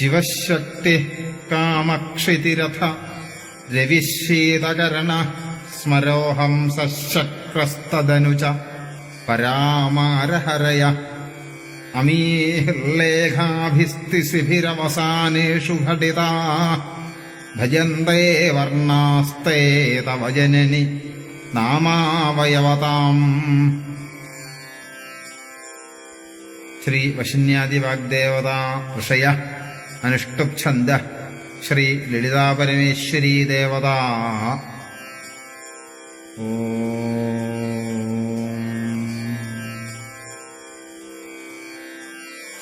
ശിവശക്തി കാമക്ഷിതിരഥ രവിശീതകരണ സ്മരോഹം സശക്രസ്തദനുജ പരാമാരഹരയ അമീർലേഖാഭിസ്തിശിഭിരവസാനേഷു ഘടിതാ ഭജന്തേ വർണ്ണാസ്തേ തവ ജനനി നാമാവയവതാം. ശ്രീ വശന്യാദി വാഗ്ദേവതാ ഋഷയ അനുഷ്ടുപ് ഛന്ദ ശ്രീ ലളിതാ പരമേശ്വരീ ദേവതാ.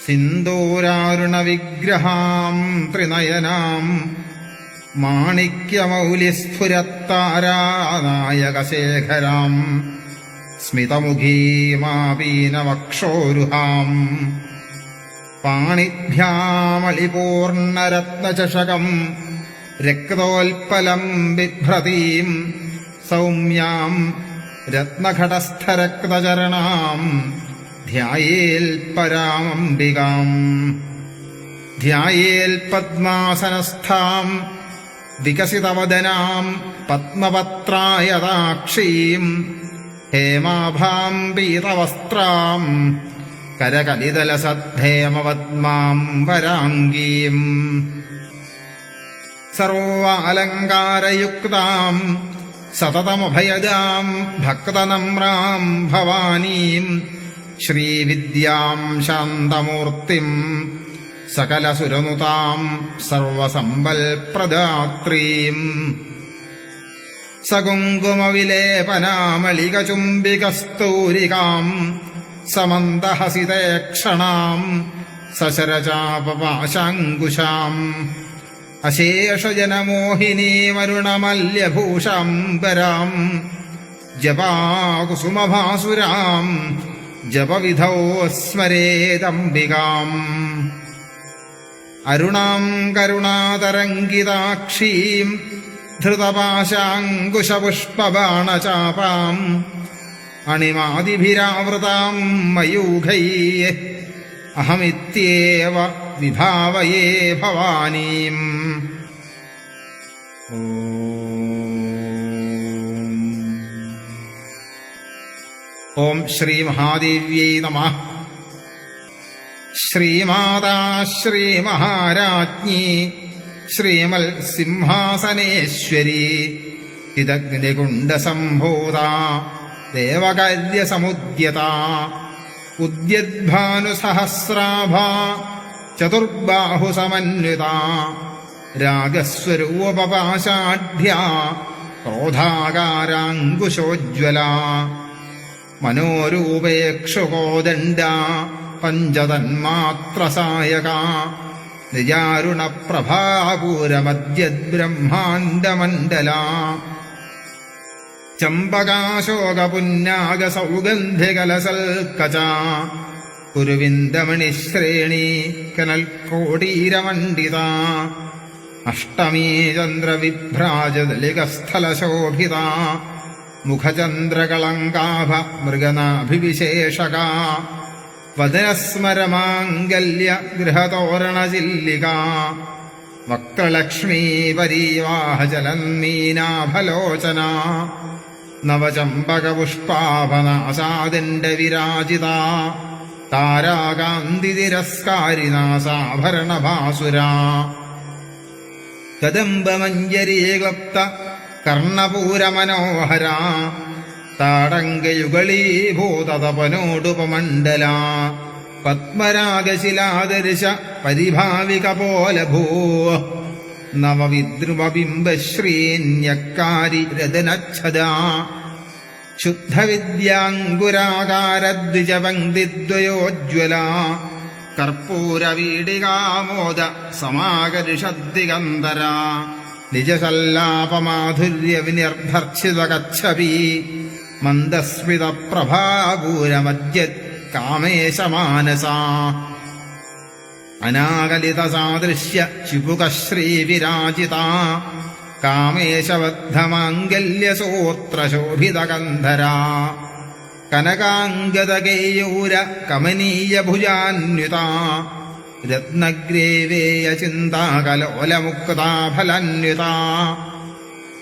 സിന്ദൂരാരുണവിഗ്രഹാം ത്രിനയനാം മാണിക്യമൗലിസ്ഫുരത്താരാനായകശേഖരാം സ്മിതമുഖീമാപീനവക്ഷോരുഹാം പാണിഭ്യാമളിപൂർണരത്നചഷകം രക്തോൽപ്പലം ബിഭ്രതീം സൗമ്യാം രത്നഘടസ്ഥരക്തചരണാം ധ്യായേൽ പരാമംബികാം. ധ്യായേൽ പദ്മാസനസ്ഥാം വികസിതവദനാം പത്മപത്രായതാക്ഷീം ഹേമാഭാം പീതവസ്ത്രാം കരകലിതലസദ്ധേമപദ്മാം വരാംഗീം. സർവാലങ്കാരയുക്താം സതതമഭയദാം ഭക്തനമ്രാം ഭവാനീം ശ്രീവിദ്യാം ശാന്തമൂർത്തിം സകലസുരനുതാം സർവസമ്പൽപ്രദാത്രീം. സകുങ്കുമവിലേപനാമളികചുംബികസ്തൂരികാം സമന്തഹസിതേക്ഷണാം സശരചാപപാശാങ്കുശാം അശേഷജനമോഹിനീമരുണമല്യഭൂഷാംബരാം ജപാകുസുമഭാസുരാം ജപവിധൗ സ്മരേദംബികാം. അരുണാം കരുണാതരംഗിതാക്ഷീം ധൃതപാശാങ്കുശപുഷ്പബാണചാപാം അണിമാദിഭിരാവൃതാം മയൂഖൈഃ അഹമിത്യേവ വിഭാവയേ ഭവാനീം. ഓം ശ്രീ മഹാദേവ്യൈ നമഃ. ശ്രീമാതാ ശ്രീമഹാരാജ്ഞി ശ്രീമൽ സിംഹാസനേശ്വരി ചിദഗ്നികുണ്ഡസംഭൂതാ ദേവകാര്യസമുദ്യതാ ഉദ്യദ്ഭാനുസഹസ്രാഭാ ചതുർബാഹുസമന്വിതാ രാഗസ്വരൂപപാശാഢ്യാ ക്രോധാകാരാങ്കുശോജ്വലാ മനോരൂപേക്ഷുകോദണ്ഡാ പഞ്ചതന്മാത്രസായകാ നിജാരുണപ്രഭാപൂരമദ്യദ്ബ്രഹ്മാണ്ഡമണ്ഡലാ ചമ്പകാശോകപുണ്യാഗസൗഗന്ധികലസൽക്കചാ കുരുവിന്ദമണിശ്രേണീ കനൽക്കോടീരമണ്ഡിതാ അഷ്ടമീ ചന്ദ്രവിഭ്രാജദലികസ്ഥലശോഭിതാ മുഖചന്ദ്രകളങ്കാഭ മൃഗനാഭിവിശേഷകാ വദനസ്മരമാംഗല്യ ഗൃഹതോരണചില്ലികാ വക്രലക്ഷ്മീ പരീവാഹജലന്മീനാഭലോചനാ നവചമ്പകപുഷ്പാഭനാസാദിണ്ഡവിരാജിതാ താരാകാന്തിതിരസ്കാരിനാസാഭരണഭാസുരാ കദംബമഞ്ജരീക്ലപ്ത കർണപൂരമനോഹരാ താടങ്കയുഗളീഭൂതതപനോടുപമണ്ഡലാ പത്മരാഗശിലാദർശ പരിഭാവികപോലഭൂ നവവിദ്രുമബിംബശ്രീന്യക്കാരി രതനച്ഛദാ ശുദ്ധവിദ്യാങ്കുരാകാരദ്വിജപങ്ക്തിദ്വയോജ്വലാ കർപ്പൂരവീടികാമോദ സമാകരിഷദ്ദിഗന്ധരാ നിജസല്ലാപമാധുര്യവിനിർഭർച്ഛിതകച്ഛപി മന്ദസ്മിതപ്രഭാപൂരമദ്യത് കാമേശമാനസാ അനാകലിതസാദൃശ്യ ചിബുകശ്രീവിരാജിതാ കാമേശബദ്ധമാംഗല്യസൂത്രശോഭിതഗന്ധരാ കനകാംഗതകേയൂര കമനീയഭുജാന്വിതാ രത്നഗ്രേവേയ ചിന്താകലോലമുക്താഫലന്വിതാ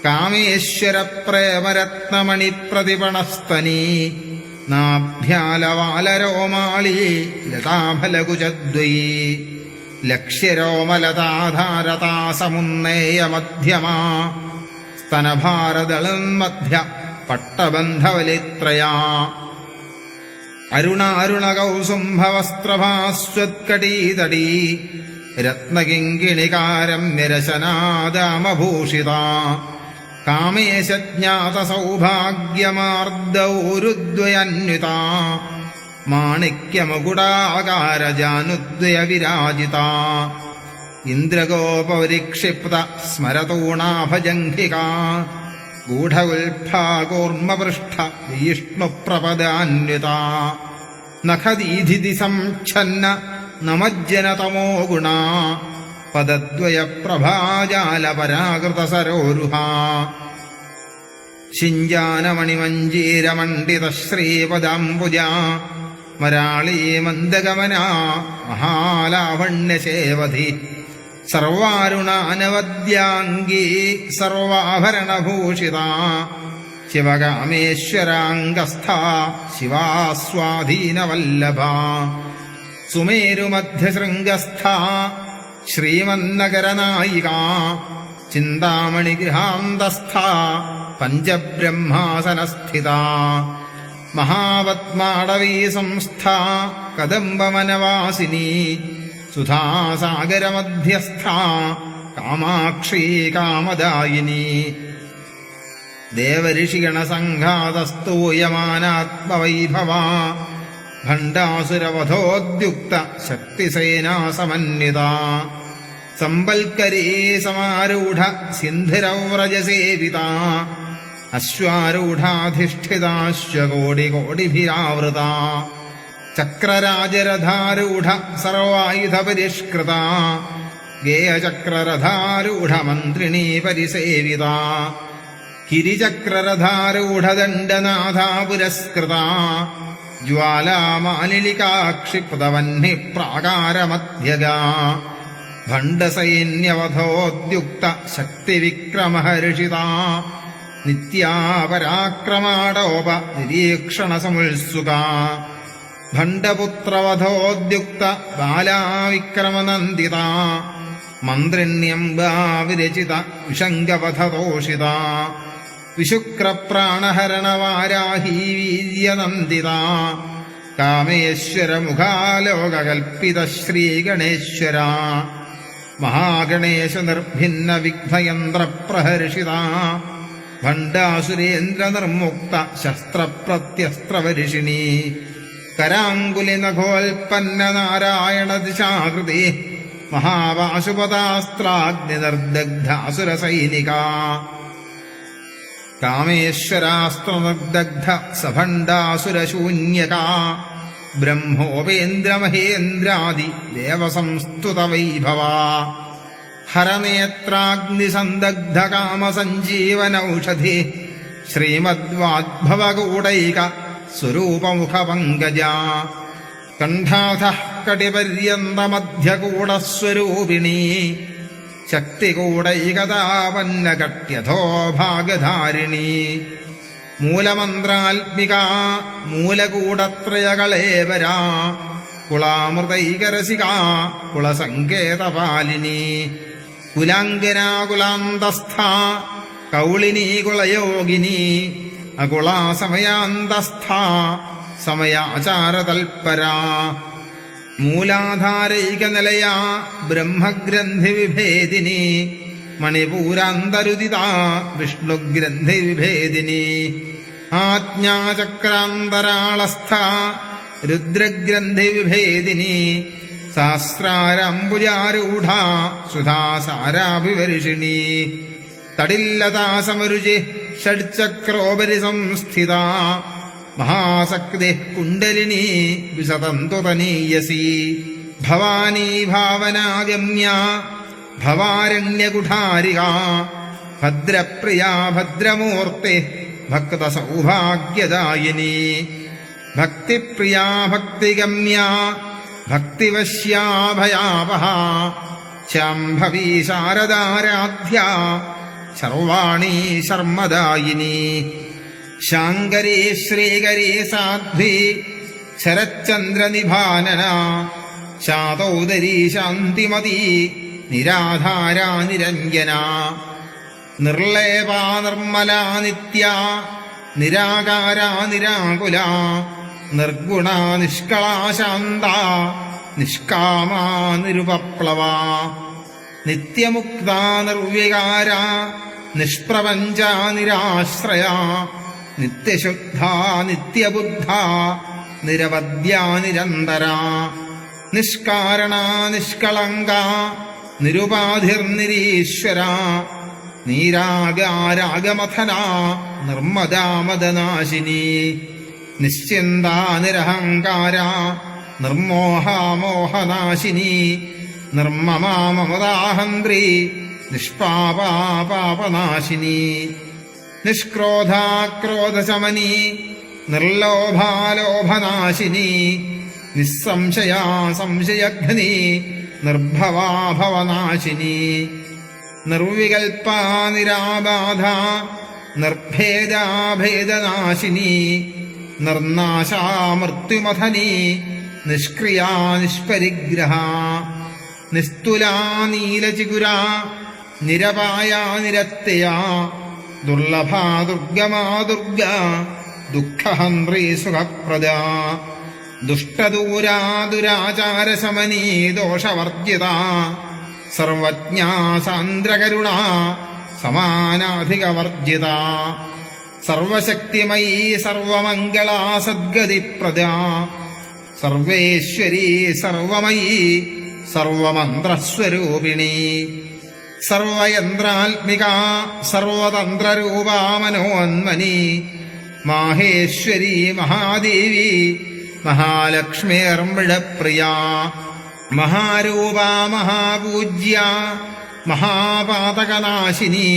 കാമേശ്വര പ്രേമരത്നമണി പ്രതിപണസ്തനീ നാഭ്യാലവാലരോമാളീ ലതാഫലകുചദ്വയീ ലക്ഷ്യരോമലതാധാരതാ സമുന്നേയമധ്യമാ സ്തനഭാരദളന്മധ്യ പട്ടബന്ധവലിത്രയാ അരുണാരുണകൗസുംഭവസ്ത്രഭാസ്വത്കടീതടീ രത്നകിങ്കിണികാരം നിരശനാദാമഭൂഷിതാ കാമേശജ്ഞാതസൗഭാഗ്യമാർദ്ദൗരുദ്വയന്വിതാ മാണിക്യമകുടാകാരജാനുദ്വയവിരാജിതാ ഇന്ദ്രഗോപരിക്ഷിപ്ത സ്മരതൂണാഭജംഘികാ ഗൂഢഗുൽഫാകൂർമ്മപൃഷ്ഠ വിഷ്ണുപ്രപദാന്വിതാ നഖദീധിതി സംച്ഛന്ന നമജ്ജനതമോ ഗുണാ പദദ്വയപ്രഭാജാലപരാകൃതസരോരുഹാ ശിഞ്ചാനമണിമഞ്ജീരമണ്ഡിതശ്രീപദാംബുജാ മരാളീ മന്ദഗമനാ മഹാലാവണ്യശേവധി സർവാരുണാനവദ്യാംഗീ സർവാഭരണഭൂഷിതാ ശിവകാമേശ്വരാംഗസ്ഥാ ശിവാസ്വാധീനവല്ലഭാ സുമേരുമധ്യശൃംഗസ്ഥാ ശ്രീമന്നഗരനായികാ ചിന്താമണിഗൃഹാന്തസ്ഥാ പഞ്ചബ്രഹ്മാസനസ്ഥിതാ മഹാപത്മാടവീ സംസ്ഥാ കദംബവനവാസിനി സുധാസാഗരമധ്യസ്ഥാ കാമാക്ഷീ കാമദായിനി ദേവഋഷിഗണസംഘാതസ്തൂയമാനാത്മവൈഭവാ ഭണ്ഡാസുരവധോദ്യുക്ത ശക്തിസേനാസമന്വിതാ സംബൽക്കരീ സമാരൂഢ സിന്ധിരവ്രജസേവിതാ അശ്വാരൂഢാധിഷ്ഠിതാശ്വകോടികോടിഭിരാവൃതാ ചക്രരാജരഥാരൂഢ സർവായുധപരിഷ്കൃതാ ഗേയചക്രരഥാരൂഢ മന്ത്രിണീ പരിസേവിതാ കിരിചക്രരഥാരൂഢദണ്ഡനാഥാ പുരസ്കൃതാ ജ്വാലാമാലിലികാക്ഷിപ്തവഹ്നി പ്രാകാരമധ്യഗാ ഭണ്ഡസൈന്യവധോദ്യുക്ത ശക്തിവിക്രമഹർഷിതാ നിത്യാപരാക്രമാടോപ നിരീക്ഷണസമുത്സുകാ ഭണ്ഡപുത്രവധോദ്യുക്ത ബാലാവിക്രമനന്ദിതാ മന്ത്രിണ്യംബാ വിരചിത വിഷംഗവധതോഷിതാ വിശുക്രപ്രാണഹരണവാരാഹീ വീര്യനന്ദിതാ കാമേശ്വരമുഖാലോകകൽപ്പിത ശ്രീഗണേശ്വരാ മഹാഗണേശ നിർഭിന്ന വിഘ്നയന്ത്രപ്രഹർഷിതാ ഭണ്ഡാസുരേന്ദ്രനിർമുക്ത ശസ്ത്രപ്രത്യസ്ത്രവരിഷിണീ കരാങ്കുലിനഖോൽപ്പന്ന നാരായണദിശാകൃതി മഹാപാശുപതാസ്ത്രാഗ്നിനിർദഗ്ധാസുരസൈനികാ കാമേശ്വരാസ്ത്രനിർദഗ്ധ സഭണ്ഡാസുരശൂന്യകാ ബ്രഹ്മോപേന്ദ്രമഹേന്ദ്രാദി ദേവസംസ്തുതവൈഭവാ ഹരനേത്രാഗ്നിസന്ദഗ്ധ കാമസഞ്ജീവനൌഷധി ശ്രീമദ്വാഗ്ഭവകൂടൈക സ്വരൂപമുഖപങ്കജാ കണ്ഠാധഃ കടിപര്യന്തമധ്യകൂടസ്വരൂപിണീ ശക്തികൂടൈകതാപന്നകട്യഥോ ഭാഗധാരിണീ മൂലമന്ത്രാത്മികാ മൂലകൂടത്രയകളേവരാ കുളാമൃതൈകരസികാ കുളസങ്കേതപാലിനീ കുലാംഗനാ കുലാന്തസ്ഥാ കൗളിനീ കുളയോഗിനീ അകുളാ സമയാന്തസ്ഥാ സമയാചാരതൽപരാ മൂലാധാരൈകനിലയാ ബ്രഹ്മഗ്രന്ഥിവിഭേദിനി മണിപൂരാന്തരുദിതാ വിഷ്ണുഗ്രന്ഥിവിഭേദിനി ആജ്ഞാചക്രാന്തരാളസ്ഥാ രുദ്രഗ്രന്ഥിവിഭേദിനി സഹസ്രാരംബുജാരൂഢാ സുധാസാരാഭിവർഷിണീ തടില്ലതാസമരുചി ഷഡ്ചക്രോപരി സംസ്ഥിതാ മഹാസക്തിഃ കുണ്ഡലിനീ വിശതന്തുതനീയസി ഭവാനീ ഭാവനാഗമ്യാ ഭവാരണ്യകുഠാരികാ ഭദ്രപ്രിയാ ഭദ്രമൂർത്തി ഭക്തസൗഭാഗ്യദായിനി ഭക്തിപ്രിയാ ഭക്തിഗമ്യാ ഭക്തിവശ്യാഭയാപഹ ശാംഭവീ ശാരദാരാധ്യ സർവാണി ശർമ്മദായിനി ശാങ്കരീ ശ്രീകരീ സാധ്വി ശരച്ചന്ദ്രനിഭാനന ശാതോദരീ ശാന്തിമതീ നിരാധാരാ നിരഞ്ജന നിർലേപാ നിർമ്മലാ നിത്യ നിരാകാരാ നിരാകുല നിർഗുണ നിഷ്കളാ ശാന്ത നിഷ്കാമാ നിരുപപ്ലവ നിത്യമുക്ത നിർവികാര നിഷ്പ്രപഞ്ച നിരാശ്രയ നിത്യശുദ്ധ നിത്യബുദ്ധ നിരവധ്യ നിരന്തര നിഷ്കാരണ നിഷ്കളങ്ക നിരുപാധിർനിരീശ്വര നീരാഗാരാഗമഥന നിർമ്മദാമദനാശിനി നിശ്ചിന്ത നിരഹങ്കാര നിർമോഹാമോഹനാശിനി നിർമ്മമാ മമതാഹന്ത്രി നിഷ്പാപാ പാപനാശിനി നിഷ്ക്രോധാക്രോധശമനി നിർലോഭാലോഭനാശിനി നിസ്സംശയാ സംശയഘ്നി നിർഭവാ ഭവനാശിനി നിർവികൽപാ നിരാബാധ നിർഭേദാ ഭേദനാശിനി നിർനാശാ മൃത്യുമഥനി നിഷ്ക്രിയാ നിഷ്പരിഗ്രഹ നിസ്തുലാ നീലചിഗുരാ നിരപായാ നിരത്യയാ ദുർലഭാ ദുർഗമാ ദുർഗ ദുഃഖഹന്ത്രീ സുഖപ്രദാ ദുഷ്ടദൂരാ ദുരാചാരശമനീ ദോഷവർജിത സർവജ്ഞാ സാന്ദ്രകരുണ സമാനാധികവർജിത സർവശക്തിമയീ സർവമംഗളാ സദ്ഗതിപ്രദാ സർവേശ്വരീ സർവമയീ സർവമന്ത്രസ്വരൂപിണി സർവയന്ത്രാത്മിക സർവതന്ത്രരൂപാ മനോന്മനി മാഹേശ്വരി മഹാദേവി മഹാലക്ഷ്മീർമൃഡപ്രിയ മഹാരൂപ മഹാപൂജ്യ മഹാപാതകനാശിനി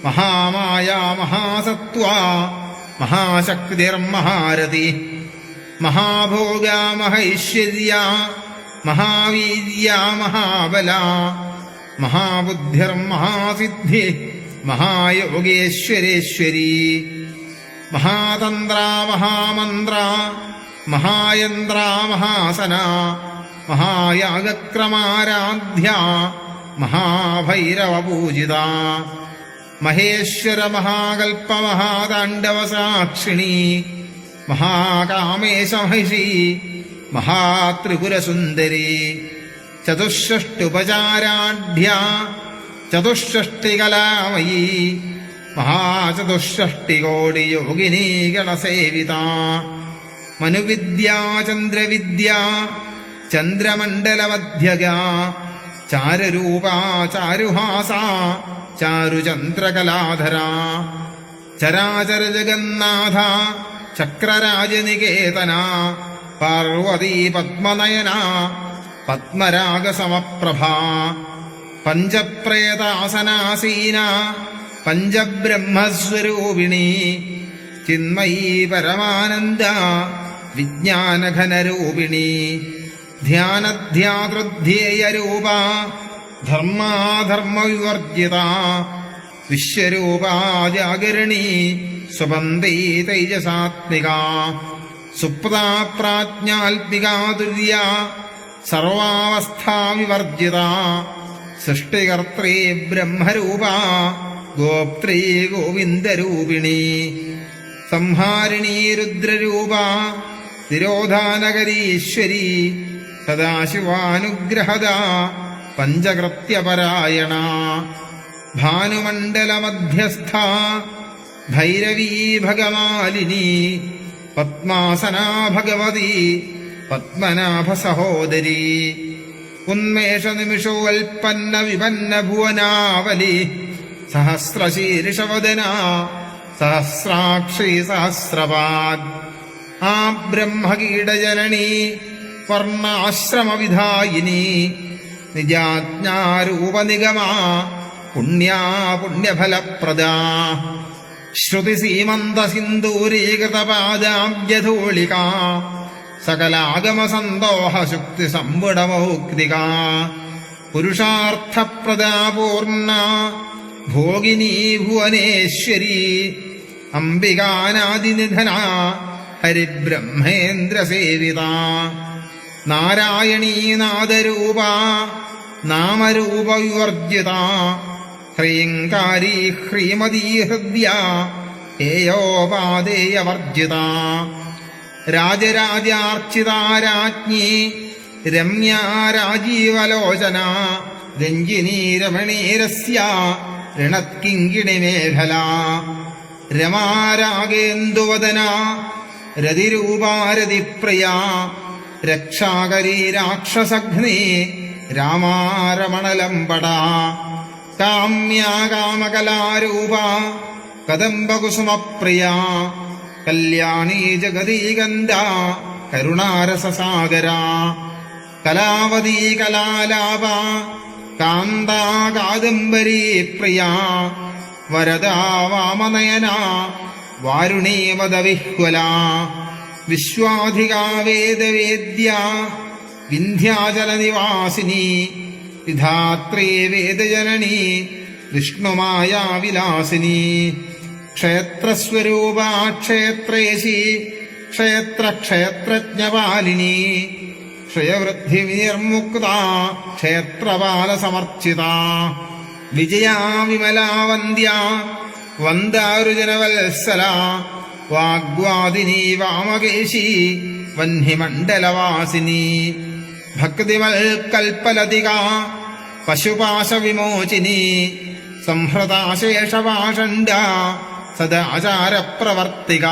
മഹാമായ മഹാസത്വ മഹാശക്തിർമഹാരതി മഹാഭോഗ മഹൈശ്വര്യ മഹാവീര്യ മഹാബല മഹാബുദ്ധിർമഹാസിദ്ധി മഹായോഗേശ്വരേശ്വരി മഹാതന്ത്ര മഹാമന്ത്ര മഹായന്ത്ര മഹാസന മഹായാഗക്രമാരാധ്യ മഹാഭൈരവപൂജിത മഹേശ്വര മഹാകൽപ്പ മഹാതാണ്ഡവസാക്ഷിണി മഹാകാമേശമഹിഷി മഹാത്രിപുരസുന്ദരി ചതുഷ്ഷഷ്ടുപചാരാഢ്യ ചതുഷ്ഷഷ്ടികലാമയീ മഹാചതുഷ്ഷഷ്ടികോടിയോഗിനീ ഗണസേവിത മനുവിദ്യാ ചന്ദ്രവിദ്യ ചന്ദ്രമണ്ഡലമധ്യഗ ചാരുരൂപാ ചാരുഹാസ ചാരുചന്ദ്രകലാധര ചരാചര ജഗന്നാഥ ചക്രരാജനികേതന പാർവതീ പത്മനയന പത്മരാഗസമപ്രഭ പഞ്ചപ്രേതാസനാസീന പഞ്ചബ്രഹ്മസ്വരൂപിണി ചിന്മയീ പരമാനന്ദ വിജ്ഞാനഘനരൂപിണി ധ്യാനധ്യാതൃധ്യേയരൂപ ധർമാധർമ്മവിവർജിത വിശ്വരൂപാ ജാഗരണി സ്വബന്ധീ തൈജസാത്മിക സുപ്താ പ്രാജ്ഞാത്മികാ തുര്യ സർവാവസ്ഥാവിവർജിത സൃഷ്ടികർത്രേ ബ്രഹ്മരൂപ ഗോപ്ത്രീ ഗോവിന്ദരൂപിണി സംഹാരിണീ രുദ്രരൂപ തിരോധാനകരീശ്വരി സദാശിവാനുഗ്രഹദ പഞ്ചകൃത്യപരായണ ഭാനുമണ്ഡലമധ്യസ്ഥ ഭൈരവീ ഭഗമാലിനി പത്മാസനാ ഭഗവതി പത്മനാഭസഹോദരി ഉന്മേഷനിമിഷോൽപ്പന്ന വിപന്ന ഭുവനാവലി സഹസ്രശീർഷവദന സഹസ്രാക്ഷി സഹസ്രപാദ് ആ ബ്രഹ്മകീടജനനീ വർണ്ണാശ്രമവിധായിനി നിജാജ്ഞാരൂപനിഗമാ പുണ്യാ പുണ്യഫലപ്രദാ ശ്രുതിസീമന്തസിന്ദൂരീകൃതപാദാബ്ജധൂളികാ സകലാഗമസന്തോഹശുക്തിസംവിടമൗക്തിക പുരുഷാർത്ഥപ്രദാ പൂർണ്ണ ഭോഗിനീ ഭുവനേശ്വരി അംബികാനാദിനിധന ഹരിബ്രഹ്മേന്ദ്രസേവിത നാരായണീ നാദരൂപ നാമരൂപവിവർജിത ഹ്രീങ്കാരീ ഹ്രീമതീ ഹൃദ്യ ഹേയോപാദേയവർജിത രാജരാജാർച്ചിതാ രാജ്ഞി രമ്യാ രാജീവലോചന രഞ്ജിനീ രമണീരസ്യ ഋണത്കിങ്കിണിമേഖല രമാരാഗേന്ദുവദന രതിരൂപാരതിപ്രിയ രക്ഷാകരീ രാക്ഷസഘ്നി രാമാരമണലംബട കാമ്യാ കാമകലാരൂപ കദംബകുസുമപ്രിയ കല്യാണീ ജഗദീഗന്ധ കരുണാരസസാഗര കലാവതീ കലാലാപ കാന്താ കാദംബരീ പ്രിയ വരദാ വാമനയന വാരുണീമദവിഹ്വല വിശ്വാധികാ വേദവേദ്യ വിന്ധ്യാചലനിവാസിനി വിധാത്രീ വേദജനനി വിഷ്ണുമായാ വിലാസിനി ക്ഷേത്രസ്വരൂപാ ക്ഷേത്രേശി ക്ഷേത്രക്ഷേത്രജ്ഞപാലിനി ക്ഷയവൃദ്ധി വിനിർമുക്ത ക്ഷേത്രപാലസമർച്ചിത വിജയാ വിമലാ വന്ദ്യ വന്ദാരുജനവത്സല വാഗ്വാദിനി വാമകേശി വഹ്നിമണ്ഡലവാസിനി ഭക്തിമൽകൽപ്പലതിക പശുപാശവിമോചിനി സംഹൃതാശേഷപാഷണ്ഡ സദാചാരപ്രവർത്തിക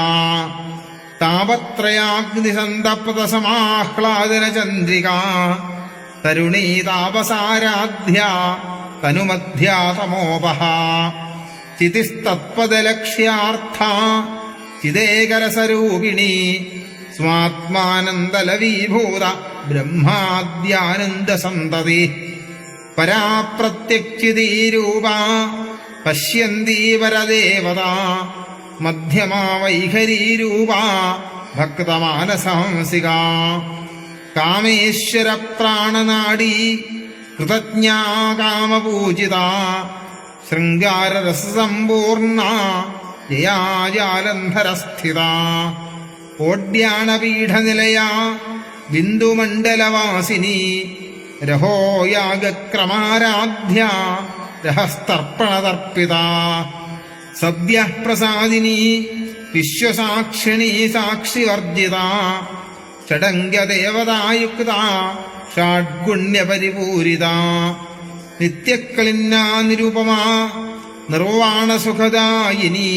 താപത്രയാഗ്നിസന്തപ്തസമാഹ്ലാദനചന്ദ്രിക തരുണീ താപസാരാധ്യ തനുമധ്യാതമോപഹ ചിതിസ്തത്പദലക്ഷ്യാർത്ഥ ചിദേകരസരൂപിണി സ്വാത്മാനന്ദലവീഭൂത ബ്രഹ്മാദ്യാനന്ദസന്തതി പരാപ്രത്യക്ഷിതീരൂപ പശ്യന്തീ പരദേവത മധ്യമാ വൈഖരീരൂപ ഭക്തമാനസാംസിക കാമേശ്വര പ്രാണനാഡീ കൃതജ്ഞാ കാമപൂജിത ശൃംഗാരരസസമ്പൂർണ ജയാജാലന്ധരസ്ഥിത ഓഡ്യാണപീഠനിലയ ബിന്ദുമണ്ഡലവാസിനി രഹോയാഗക്രമാരാധ്യ രഹസ്തർപ്പണതർപ്പിത സദ്യഃ പ്രസാദിനി വിശ്വസാക്ഷിണീ സാക്ഷിവർജിത ഷഡംഗദേവതായുക്ത ഷാഡ്ഗുണ്യപരിപൂരിത നിത്യക്ലിന്നാ നിരുപമാ നിർവാണസുഖദായിനി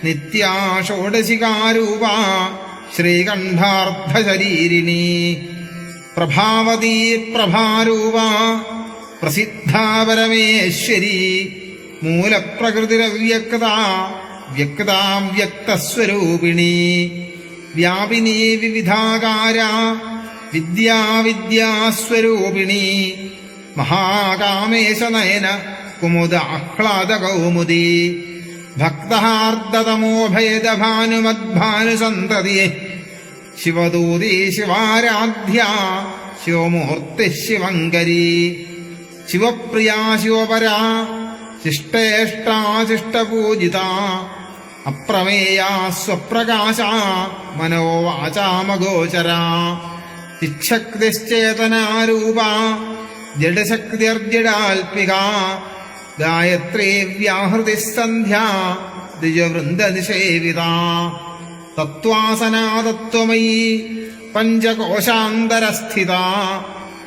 നിത്യാ ഷോഡശികാരൂപ ശ്രീകണ്ഠാർദ്ധശരീരിണി പ്രഭാവതീ പ്രഭാരൂപ പ്രസിദ്ധാ പരമേശ്വരി മൂലപ്രകൃതിരവ്യക്ത വ്യക്താം വ്യക്തസ്വരൂപിണി വ്യാപിനി വിവിധാകാര വിദ്യാവിദ്യാസ്വരൂപിണി മഹാകാമേശനയന കുമുദാഹ്ലാദകൗമുദി ഭക്തഹാർദ്ദതമോഭേദഭാനുമദ്ഭാനുസന്തതി ശിവദൂതി ശിവാരാധ്യ ശിവമൂർത്തി ശിവങ്കരി ശിവപ്രിയാ ശിവപരാ ശിഷ്ടേഷ്ടാശിഷ്ടപൂജിത അപ്രമേയാ സ്വപ്രകാശ മനോവാചാമഗോചര ചിച്ഛക്തിശ്ചേതനാരൂപ ജഡശക്തിർജഡാൽപിക ഗായത്രീ വ്യാഹൃതി സന്ധ്യാ ദ്വിജവൃന്ദനിഷേവിത തത്വാസനാതത്വമയീ പഞ്ചകോശാന്തരസ്ഥിത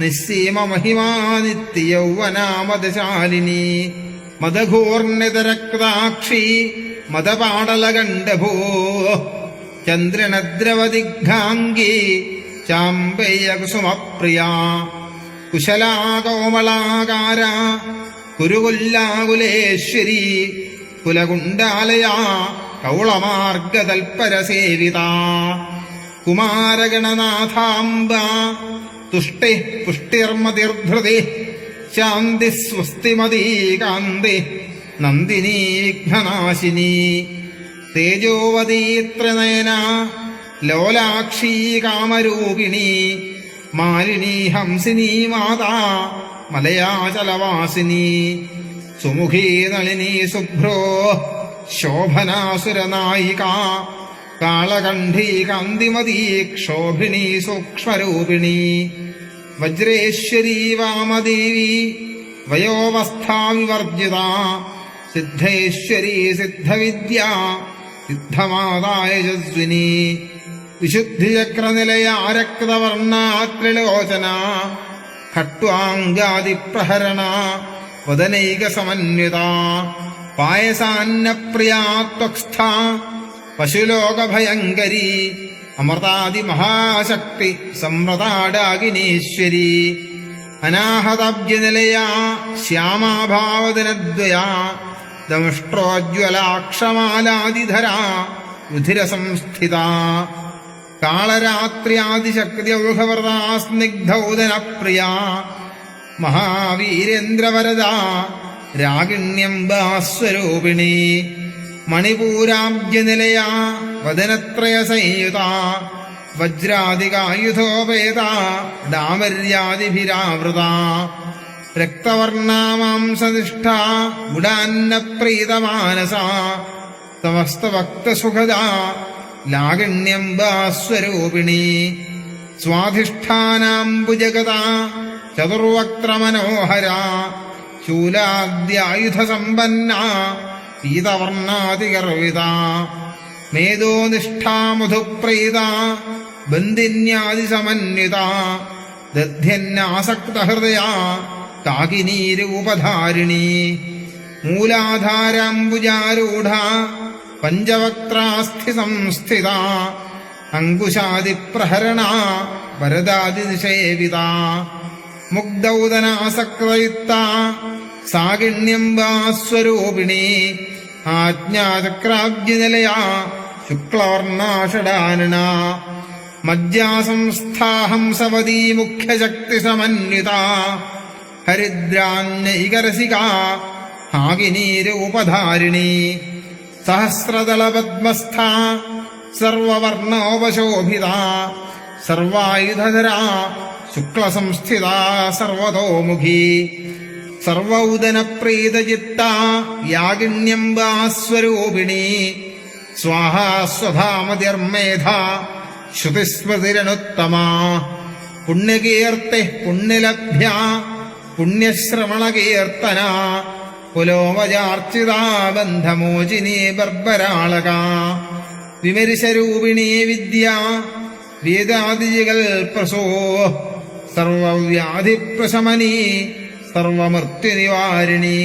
നിസ്സീമമഹിമാ നിത്യയൗവനാമദശാലിനി മദഘൂർണിതരക്താക്ഷി മദപാടലഗണ്ഡഭൂ ചന്ദ്രനദ്രവദിഗ്ധാംഗി ചാമ്പേയകുസുമപ്രിയ കുശലാകോമളാകാര കുരുകുല്ലാകുലേശ്വരി കുലകുണ്ടാലയ കൗളമാർഗതൽപരസേവിത കുമാരഗണനാഥാംബ തുഷ്ടി പുഷ്ടിർമതിർധൃതി ശാന്തി സ്വസ്തിമതീ കാന്തി നന്ദിനീ വിഘ്നനാശിനി തേജോവതീ ത്രിനയന ലോലാക്ഷീ കാമരൂപിണി മാലിനി ഹംസിനി മാതാ മലയാചലവാസിനി സുമുഖീ നളിനി ശുഭ്രോ ശോഭനാസുരനായിക കാളകണ്ഠീ കാന്തിമതീ ക്ഷോഭിണീ സൂക്ഷ്മരൂപിണി വജ്രേശ്വരീ വാമദേവി വയോവസ്ഥാവിവർജിത സിദ്ധേശ്വരീ സിദ്ധവിദ്യ സിദ്ധമാതായജസ്വിനി വിശുദ്ധിചക്രനിലയാ രക്തവർണ്ണാത്രിലോചന ഖട്വാംഗാദിപ്രഹരണ വദനൈകസമന്വിത പായസാന്നപ്രിയാ ത്വക്സ്ഥ പശുലോകഭയങ്കരി അമൃതാദിമഹാശക്തി സംവൃതാടാകിനീശ്വരി അനാഹതാബ്ജനിലയാ ശ്യാമാഭാവദിനദ്വയാ ദംഷ്ട്രോജ്വലാക്ഷമാലാദിധരാ രുധിരസംസ്ഥിത കാളരാത്ര്യാദിശക്തിൗഘവ്രതാ സ്നിഗ്ധൗദനപ്രിയാ മഹാവീരേന്ദ്രവരദാ രാഗിണ്യംബാസ്വരൂപിണി മണിപൂരാബ്ജനിലയാ വദനത്രയസംയുതാ വജ്രാദികായുധോപേത ഡാമര്യാദിഭിരാവൃത രക്തവർണാമാംസനിഷ്ഠാ ഗുഡാന്നപ്രീതമാനസ സമസ്തഭക്തസുഖദാ ലാഗിണ്യംബാസ്വരൂപിണി സ്വാധിഷ്ഠാനാംബുജഗതാ ചതുർവക്ത്രമനോഹര ശൂലാദ്യായുധസമ്പന്ന പീതവർണാതിഗർവിത മേധോനിഷ്ഠാ മധുപ്രീത ബന്ധിന്യാദിസമന്വിത ദധ്യന്നാസക്തഹൃദയ കാകിനീരൂപധാരിണി മൂലാധാരാംബുജാരൂഢ പഞ്ചവക്ത്രാസ്ഥി സംസ്ഥിത അങ്കുശാദിപ്രഹരണ വരദാദിനിഷേവിത മുഗ്ധൗദനാസക്തയുക്ത സാഗിണ്യംബാസ്വരൂപിണി ആജ്ഞാചക്രാബ്ജിനിലയാ ശുക്ലവർണാഷഡാനന മജ്ജാസംസ്ഥാഹംസവതീ മുഖ്യശക്തിസമന്വിത ഹരിദ്രാന്നൈകരസിക ഹാകിനീരൂപധാരിണി സഹസ്രദളപദ്മസ്ഥ സർവവർണോപശോഭിത സർവായുധധരാ ശുക്ലസംസ്ഥിത സർവതോമുഖി സർവൗദനപ്രീതചിത്ത യാഗിണ്യംബാസ്വരൂപിണി സ്വാഹാ സ്വധാമതിർമേധ ശ്രുതിസ്മൃതിരനുത്തമാ പുണ്യകീർത്തി പുണ്യലഭ്യ പുണ്യശ്രവണകീർത്തന പുലോമജാർച്ചിതാ ബന്ധമോചിനി ബർബരാളക വിമരിശരൂപിണി വിദ്യ വേദാദിജകൽപ്രസോ സർവവ്യാധിപ്രശമനി സർവമൃത്യുനിവാരിണി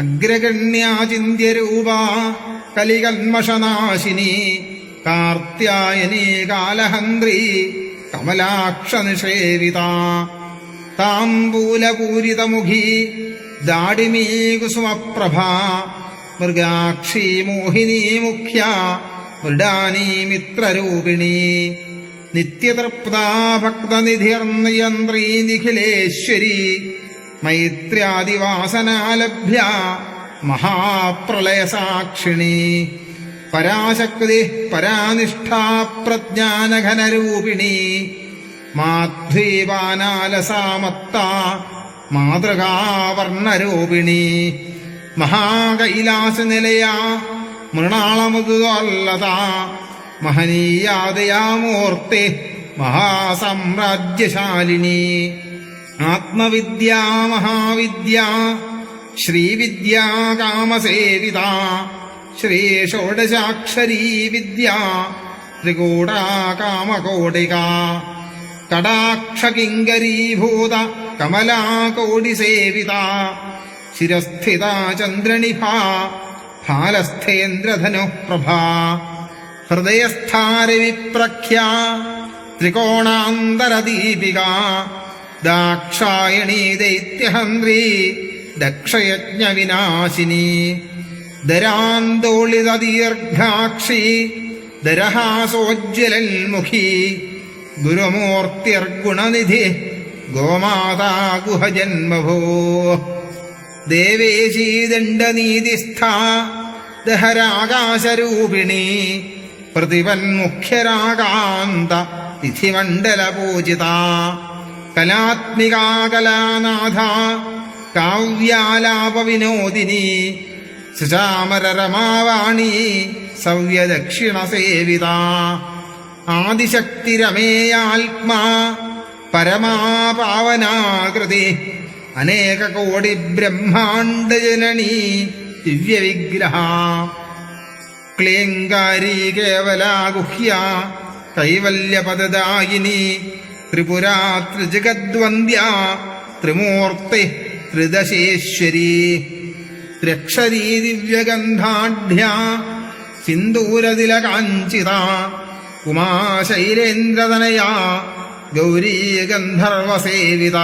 അഗ്രഗണ്യാചിന്യരൂപ കലികൽമഷനാശിനി കാർത്യായനീ കാലഹന്ത്രി കമലാക്ഷനിഷേവിത താംബൂലപൂരിതമുഖി ദാഡിമീ കുസുമപ്രഭാ മൃഗാക്ഷി മോഹിനീ മുഖ്യ മൃഡാനീ മിത്രരൂപിണി നിത്യതൃപ്താ ഭക്തനിധിർനിയന്ത്രീ നിഖിലേശ്വരി മൈത്ര്യാദിവാസനാലഭ്യ മഹാപ്രളയസാക്ഷിണി പരാശക്തി പരാനിഷ്ഠാ പ്രജ്ഞാനഘനരൂപിണി മാധ്വീപാനാലസാമത്ത മാതൃകാവർണരൂപിണി മഹാകൈലാസനിലയാ മൃണാളമൃദുവല്ലത മഹനീയാദയാമൂർത്തി മഹാസാമ്രാജ്യശാലിനി ആത്മവിദ്യാ മഹാവിദ്യാ ശ്രീവിദ്യാ കാമസേവിത ശ്രീഷോഡശാക്ഷരീ വിദ്യാ ത്രികൂടാ കാമകോടിക കടാക്ഷകിങ്കരീഭൂത കമലാകോടിസേവിത ശിരസ്ഥിത ചന്ദ്രനിഭാ ഫാലസ്ഥേന്ദ്രധനുഃ പ്രഭാ ഹൃദയസ്ഥാരവിപ്രഖ്യാ ത്രികോണാന്തരദീപിക ദാക്ഷായണീ ദൈത്യഹന്ത്രി ദക്ഷയജ്ഞവിനാശിനി ദരാന്തോളിതദീർഘാക്ഷി ദരഹാസോജ്വലൽമുഖി ഗുരുമൂർത്തിർഗുണനിധി ഗോമാതാ ഗുഹജന്മഭോ ദേവേശീ ദണ്ഡനീതിസ്ഥാ ദഹരാകാശരൂപിണി പ്രതിപന്മുഖ്യരാകാന്ത തിഥിമണ്ഡലപൂജിത കലാത്മികാ കലാനാഥ കാവ്യാലാപവിനോദിനി സുചാമരരമാവാണി സവ്യദക്ഷിണസേവിത ആദിശക്തിരമേയാത്മാ പരമാപാവനാകൃതി അനേകകോടി ബ്രഹ്മാണ്ഡജനനീ ദിവ്യവിഗ്രഹ ക്ലേങ്കാരി കേവലാഗുഹ്യ കൈവല്യപദദായിനി ത്രിപുരാ ത്രിജഗദ്വന്ദ്യ ത്രിമൂർത്തി ത്രിദശേശ്വരി ത്രക്ഷരീ ദിവ്യഗന്ധാഢ്യ സിന്ദൂരതിലകാഞ്ചിത ഉമാശൈലേന്ദ്രതനയാ ഗൗരീ ഗന്ധർവസേവിത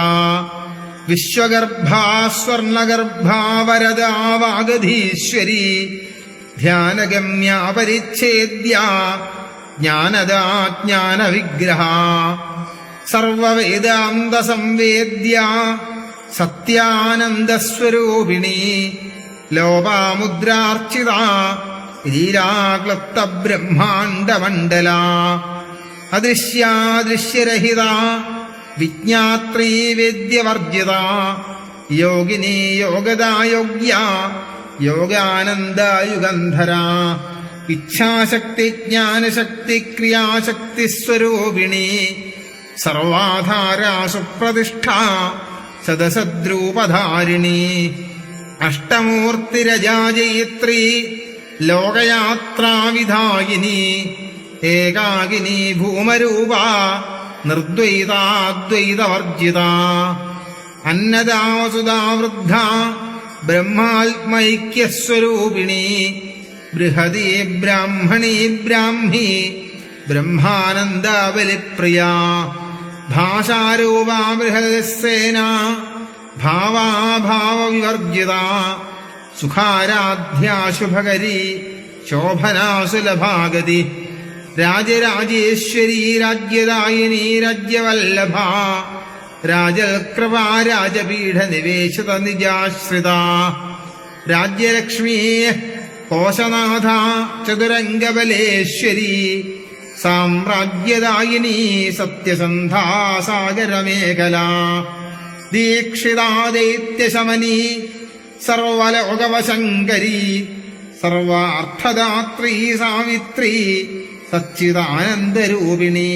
വിശ്വഗർഭാ സ്വർണഗർഭാ വരദാ വാഗധീശ്വരി ധ്യാനഗമ്യ പരിച്ഛേദ്യ ജ്ഞാനദാ ജ്ഞാനവിഗ്രഹ സർവവേദാന്ത സംവേദ്യ സത്യാനന്ദസ്വരൂപിണി ലോപാമുദ്രാർച്ചിത ലീലാക്ലപ്ത ബ്രഹ്മാണ്ഡമണ്ഡല അദൃശ്യാദൃശ്യരഹിത വിജ്ഞാത്രീ വേദ്യവർജിത യോഗിനി യോഗദായോഗ്യ യോഗാനന്ദയുഗന്ധര ഇച്ഛാശക്തി ജ്ഞാനശക്തി ക്രിയാശക്തി സ്വരൂപിണി സർവാധാരാ സുപ്രതിഷ്ഠ സദസദ്രൂപധാരിണി അഷ്ടമൂർത്തിരജാജയിത്രി ലോകയാത്രാവിധായിനി ഏകാകിനി ഭൂമരൂപ നിർദ്വൈതാദ്വൈതവർജിത അന്നദാവസുധാവൃദ്ധ ബ്രഹ്മാത്മൈക്യസ്വരൂപിണി ബൃഹതി ബ്രാഹ്മണി ബ്രാഹ്മി ബ്രഹ്മാനന്ദബലിപ്രിയ ഭാഷാരൂപാ ബൃഹത്സേന ഭാവാഭാവവിവർജിത സുഖാരാധ്യാശുഭകരി ശോഭനാസുലഭാഗതി രാജരാജേശ്വരി രാജ്യദായിനി രാജ്യവല്ലഭ രാജകൃപാ രാജപീഠ നിവേശിത നിജാശ്രിത രാജ്യലക്ഷ്മീ കോശനാഥ ചതുരംഗബലേശ്വരി സാമ്രാജ്യദായിനി സത്യസന്ധാ സാഗരമേഖല ദീക്ഷിതാ ദൈത്യശമനി സർവലോകവശങ്കരി സർവാർത്ഥദാത്രീ സാവിത്രി സച്ചിദാനന്ദരൂപിണി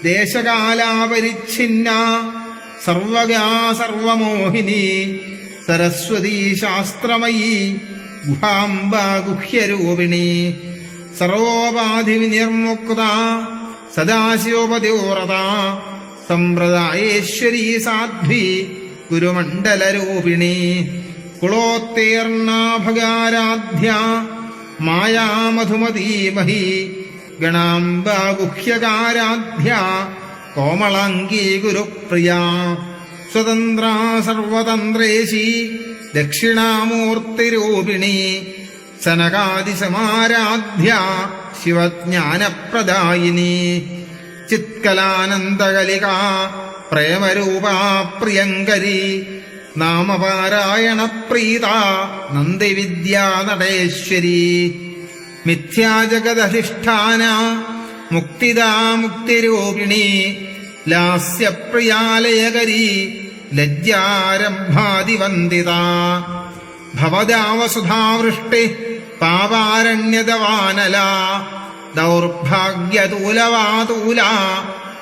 ദേശകാലാപരിച്ഛിന്ന സർവഗാ സർവമോഹിനി സരസ്വതീ ശാസ്ത്രമയീ ഗുഹാംബ ഗുഹ്യരൂപിണി സർവോപാധിവിനിർമുക്ത സദാശിവപതിവ്രത സമ്പ്രദായേശ്വരീ സാധ്വി ഗുരുമണ്ഡലരൂപിണി കുളോത്തേർണാഭകാരാധ്യ മായാമധുമതീമഹി ഗണാംബ ഗുഹ്യകാരാധ്യ കോമളാംഗീ ഗുരുപ്രിയ സ്വതന്ത്ര സർവതന്ത്രേശി ദക്ഷിണാമൂർത്തിരൂപിണി സനകാദിസമാരാധ്യ ശിവജ്ഞാനപ്രദായിനി ചിത്കലാനന്ദകലിക പ്രേമരൂപാ പ്രിയങ്കരി നാമപാരായണപ്രീത നന്ദിവിദ്യാ നടേശ്വരി മിഥ്യാജഗദധിഷ്ഠാന മുക്തിദാ മുക്തിരൂപിണി ലാസ്യപ്രിയാലയകരി ലജ്ജാരംഭാതിവന്ദിത ഭവദാവസുധാവൃഷ്ടി പാപാരണ്യദവാനല ദൗർഭാഗ്യതൂലവാതൂല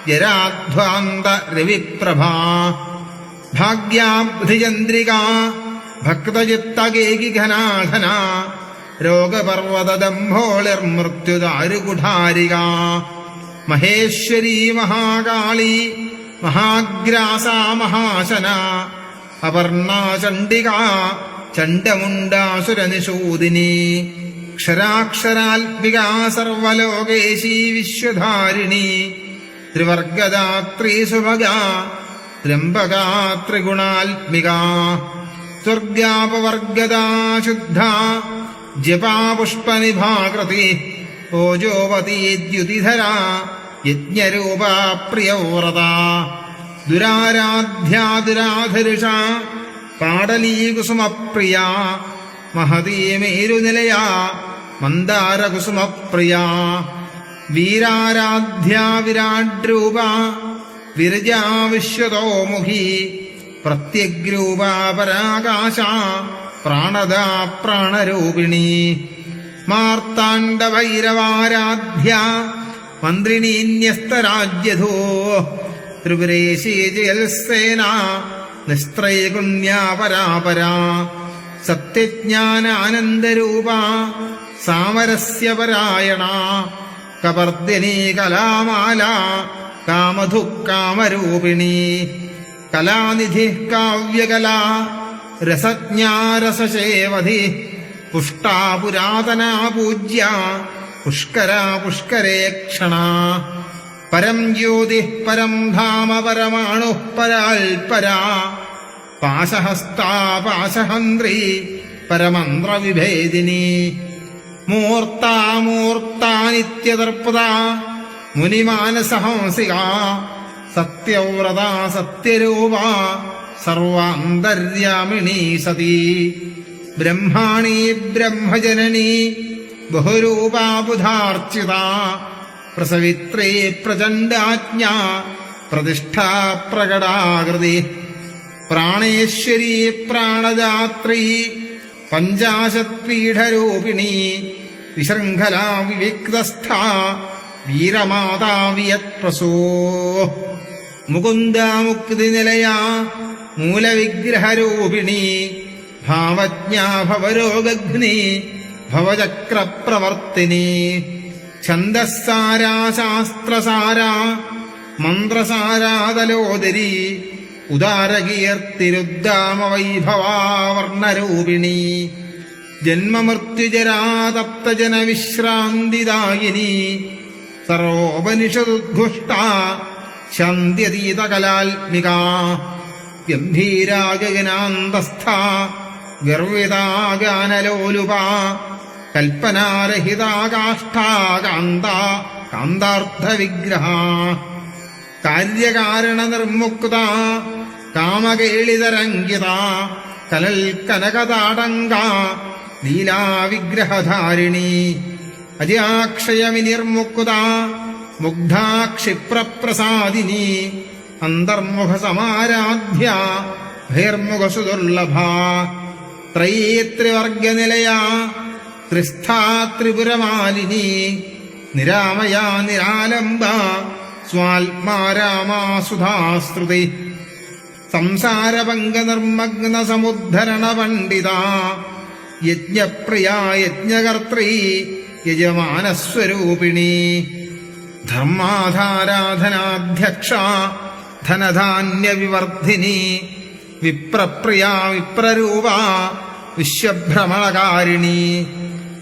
ജരാധ്വാന്ത രവിപ്രഭ ഭാഗ്യാബ്ധിചന്ദ്രിക ഭക്തചിത്തകേകിഘനാഘന രോഗപർവതദംഭോളിർമൃത്യുദാരുകുഠാരിക മഹേശ്വരീ മഹാകാളി മഹാഗ്രാസാ മഹാശന അപർണാ ചണ്ഡിക ചണ്ഡമുണ്ടാസുരനിഷൂദിനി ക്ഷരാക്ഷരാത്മികാ സർവലോകേശീ വിശ്വധാരിണി ത്രിവർഗദാത്രീ സുഭഗാ ത്രംബകാ ത്രിഗുണാത്മിക സ്വർഗാപവർഗദാ ശുദ്ധ ജപാ പുഷ്പനിഭാകൃതി ഓജോവതീദ്യുതിധരാ യജ്ഞരൂപാ പ്രിയവ്രത ദുരാരാധ്യാദുരാധരുഷ പാടലീകുസുമപ്രിയ മഹതീ മേരുനിലയ മന്ദാരകുസുമപ്രിയ വീരാരാധ്യാ വിരാഡ്രൂപ വിരജാ വിശ്വതോമുഖി പ്രത്യഗ്രൂപാ പരാകാശ പ്രാണദാ പ്രാണരൂപിണി മാർത്താണ്ഡഭൈരവാരാധ്യ മന്ത്രിണീന്യസ്തരാജ്യധോ ത്രിപുരേശീ ജയൽസേന നിസ്ത്രൈകുണ്യാ പരാപരാ സത്യജ്ഞാനാനന്ദരൂപ സാമരസ്യ പരായണ കപർദിനി കലാമാല കാമധു കാമരൂപിണി കലാനിധി കാവ്യകലാ രസജ്ഞാരസശേവധി പുഷ്ടാ പുരാതനാ പൂജ്യ പുഷ്കരാ പുഷ്കരേക്ഷണ പരം ജ്യോതി പരം ധാമ പരമാണു പരാൽപരാ പാശഹസ്താ പാശഹന്ത്രി പരമന്ത്രവിഭേദിനി മൂർത്താ നിത്യതർപ്പത മുനിമാനസഹംസിക സത്യവ്രത സത്യരൂപ സർവാന്തര്യാമിണീ സതി ബ്രഹ്മാണി ബ്രഹ്മജനനി ബഹുരൂപാ ബുധാർച്ചിത പ്രസവിത്രേ പ്രചണ്ഡാജ്ഞ പ്രതിഷ്ഠാ പ്രകടാകൃതി പ്രാണേശ്വരീ പ്രാണദാത്രീ പഞ്ചാശത്പീഠരൂപിണി വിശൃംഖലാ വിവിക്തസ്ഥ വീരമാതാ വിയത്പ്രസോ മുകുന്ദ മുക്തിനിലയാ മൂലവിഗ്രഹരൂപിണി ഭാവജ്ഞാ ഭവരോഗഘ്നി ഭവചക്രപ്രവർത്തിനി ഛന്ദസ്സാരാ ശാസ്ത്രസാരാ മന്ത്രസാരാതലോദരി ഉദാരകീർത്തിരുദ്ധാമവൈഭവാവർണരൂപിണി ജന്മമൃത്യുജരാതപ്തജനവിശ്രാന്തിദായിനി സർവോപനിഷദുദ്ഘുഷ്ട ശാന്ത്യതീതകലാത്മിക ഗംഭീരാഗഗനാന്തസ്ഥ ഗർവിതാഗാനലോലുപ കൽപ്പനാരഹിതാകാഷ്ഠാകാന്ത കാന്താർത്ഥവിഗ്രഹ കാര്യകാരണനിർമുക്ത കാമകേളിതരംഗിത കലൽ കനകതാടങ്ക ലീലാവിഗ്രഹധാരിണി അജാക്ഷയവിനിർമുക്ത മുഗ്ധാക്ഷിപ്രപ്രസാദിനി അന്തർമുഖസമാരാധ്യ ബഹിർമുഖസുദുർലഭ ത്രയീത്രിവർഗനിലയാ ത്രിസ്ഥാ ത്രിപുരമാലിനി നിരാമയാ നിരാലംബ സ്വാത്മാരാമാസുധാസ്രുതി സംസാരഭംഗനിർമ്മഗ്ന സമുദ്ധരണ പണ്ഡിത യജ്ഞപ്രിയാ യജ്ഞകർത്രേ യജമാനസ്വരൂപിണി ധർമാധാരാധനാധ്യക്ഷ ധനധാന്യവിവർദ്ധിനി വിപ്രപ്രിയാ വിപ്രരൂപ വിശ്വഭ്രമണകാരിണി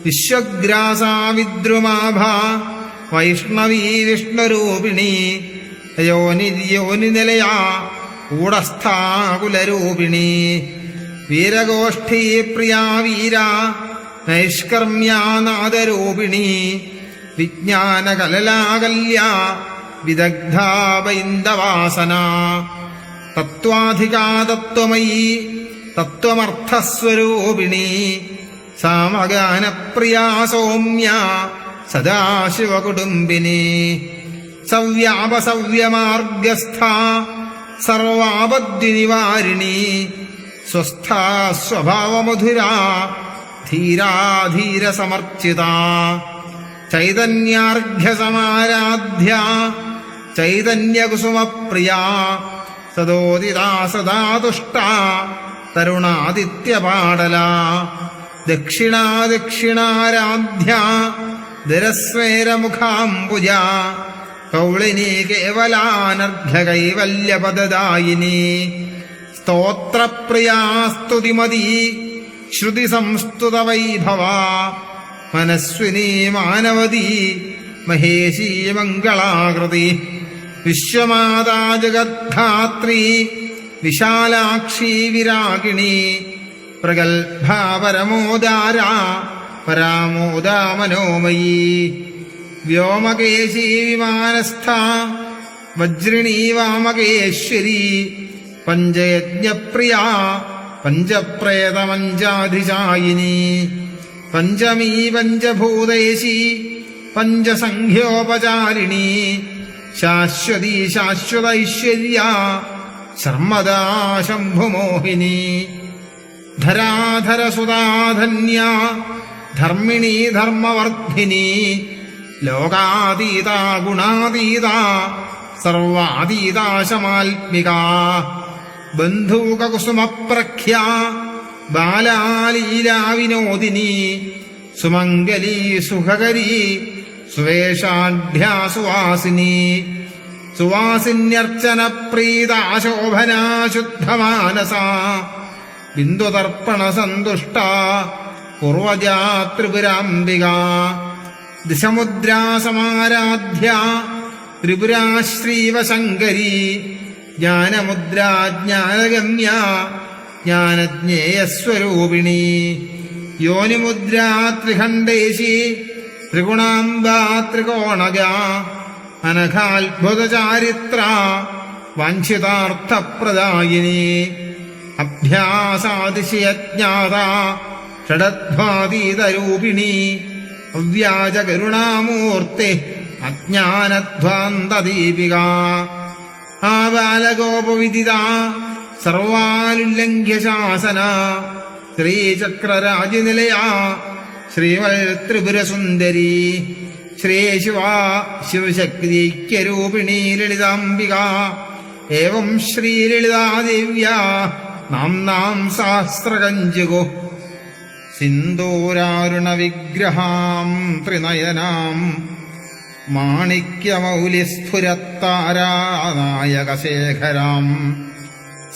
വിശ്വഗ്രാസാ വിദ്രുമാഭ വൈഷ്ണവീ വിഷ്ണുരൂപിണി യോനിനിലയാ കൂടസ്ഥാകുലരൂപിണി വീരഗോഷ്ഠീ പ്രിയാ വീര നൈഷ്കർമ്മ്യാനാദരൂപിണി വിജ്ഞാനകലലാകല്യാ വിദഗ്ധാ ബൈന്ദവാസന തത്വാധികാ തത്വമയീ തത്വമർത്ഥസ്വരൂപിണി സാമഗാനപ്രിയാ സൗമ്യ സദാശിവകുടുംബിനി സവ്യാപസവ്യമാർഗസ്ഥ സർവാപദ്വിനിവാരിണി സ്വസ്ഥാ സ്വഭാവമധുരാ ധീരാധീരസമർച്ചിത ചൈതന്യാർഘ്യസമാരാധ്യ ചൈതന്യകുസുമപ്രിയ സദോദിതാ സദാ തുഷ്ടാ തരുണാദിത്യപാടല ദക്ഷിണാദക്ഷിണാരാധ്യ ദരസ്വേരമുഖാംബുജ കൗളിനി കേവലാനർഘ്യകൈവല്യപദദായിനി സ്തോത്രപ്രിയാ സ്തുതിമതി ശ്രുതിസംസ്തുതവൈഭവ മനസ്വിനി മാനവതി മഹേശീ മംഗളാകൃതി വിശ്വമാതാ ജഗദ്ധാത്രീ വിശാലാക്ഷി വിരാഗിണി പ്രഗൽഭാ പരമോദാരാ പരാമോദാ മനോമയീ വ്യോമകേശീ വിമാനസ്ഥ വജ്രിണീ വാമകേശ്വരി പഞ്ചയജ്ഞപ്രിയാ പഞ്ചപ്രേതമഞ്ചാധിശായിനി പഞ്ചമീ പഞ്ചഭൂതേശി പഞ്ചസംഖ്യോപചാരിണി ശാശ്വതീ ശാശ്വതൈശ്വര്യ ശർമ്മദാ ശംഭുമോഹിനി ധരാധരസുധാധന്യ ധർമ്മിണീ ധർമ്മവർദ്ധിനി ലോകാതീതാ ഗുണാതീതാ സർവാതീതാ ശമാത്മികാ ബന്ധൂകകുസുമപ്രഖ്യ ബാലാലീലാവിനോദിനി സുമംഗലീ സുഖകരീ സുവേഷാഢ്യാ സുവാസിനി സുവാസിന്യർച്ചന പ്രീതാ ശോഭനാ ശുദ്ധമാനസാ ബിന്ദുതർപ്പണ സന്തുഷ്ട പൂർവജാ ത്രിപുരാംബികാ ദിശമുദ്രാസമാരാധ്യ ത്രിപുരാശ്രീവശങ്കരീ ജ്ഞാനമുദ്രാ ജ്ഞാനഗമ്യ ജ്ഞാനജ്ഞേയസ്വരൂപിണി യോനിമുദ്രാ ത്രിഖണ്ഡേശി ത്രിഗുണാംബാ ത്രികോണജാ അനഘാത്ഭുതചാരിത്ര വാഞ്ചിതാർത്ഥപ്രദായിനി അഭ്യാസാതിശയജ്ഞാത ഷഡധ്വാതീതരൂപിണി അവ്യാജകരുണാമൂർത്തി അജ്ഞാനധ്വാന്തദീപിക ആബാലഗോപവിദിത സർവാലുല്ലംഘ്യ ശാസന ശ്രീചക്രരാജനിലയാ ശ്രീവൽ ത്രിപുരസുന്ദരി ശ്രീശിവാ ശിവശക്തിൈക്യരൂപിണീ ലളിതാംബിക ഏവം ശ്രീലളിതാദേവ്യാ നാംനാം സഹസ്രകഞ്ചുകു സിന്ദൂരാരുണവിഗ്രഹാം ത്രിനയനാം മാണിക്യമൗലിസ്ഫുരത്താരാനായകശേഖരാം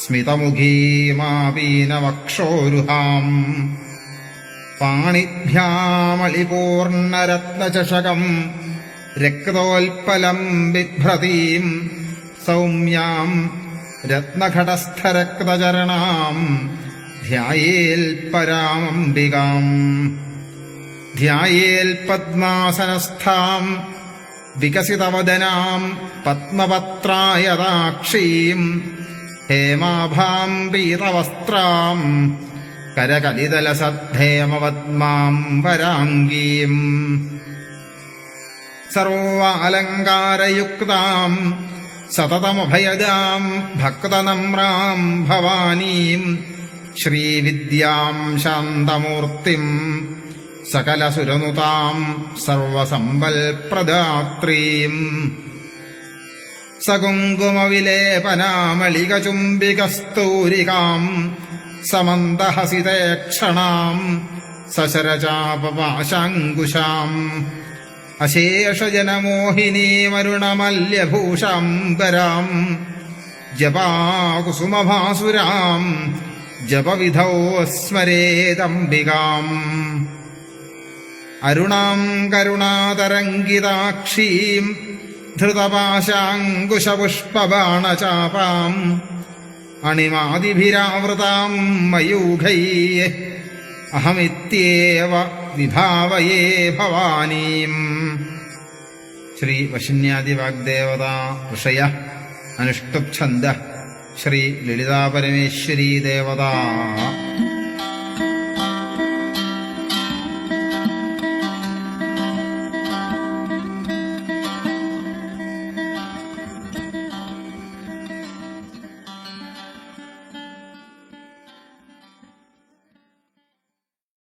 സ്മിതമുഖീമാപീനവക്ഷോരുഹാം പാണിഭ്യാമളിപൂർണരത്നചഷകം രക്തോൽപലം ബിഭ്രതീം സൗമ്യാം രത്നഘടസ്ഥരക്തചരണാം ധ്യായേൽ പരാമംബികാം ധ്യായേൽ പദ്മാസനസ്ഥാം വികസിതവദനാം പത്മപത്രായതാക്ഷീം ഹേമാഭാം പീതവസ്ത്രാം കരകലിതലസദ്ധേമവദ്മാം വരാംഗീം സർവാലങ്കാരയുക്താം സതതമഭയദാം ഭക്തനമ്രാം ഭവാനീം ശ്രീവിദ്യാം ശാന്തമൂർത്തിം സകലസുരനുതാം സർവസമ്പൽപ്രദാത്രീം സകുങ്കുമവിലേപനാമളികചുംബികസ്തൂരികാം സമന്ദഹസിതേക്ഷണാം സശരചാപപാശാങ്കുശാം അശേഷജനമോഹിനീമരുണമല്യഭൂഷാംബരാം ജപാകുസുമഭാസുരാം ജപവിധൗ സ്മരേദംബികാം അരുണാം കരുണാതരംഗിതാക്ഷീം ധൃതപാശാങ്കുശപുഷ്പബാണചാപാം അണിമാദിഭിരാവൃതാം മയൂഖൈ അഹമിത്യേവ വിഭാവയേ ഭവാനീം. ശ്രീ വശിന്യാദിവാഗ്ദേവതാ ഋഷയ അനുഷ്ടുപ്ഛന്ദ ശ്രീ ലളിതാപരമേശ്വരീ ദേവതാ.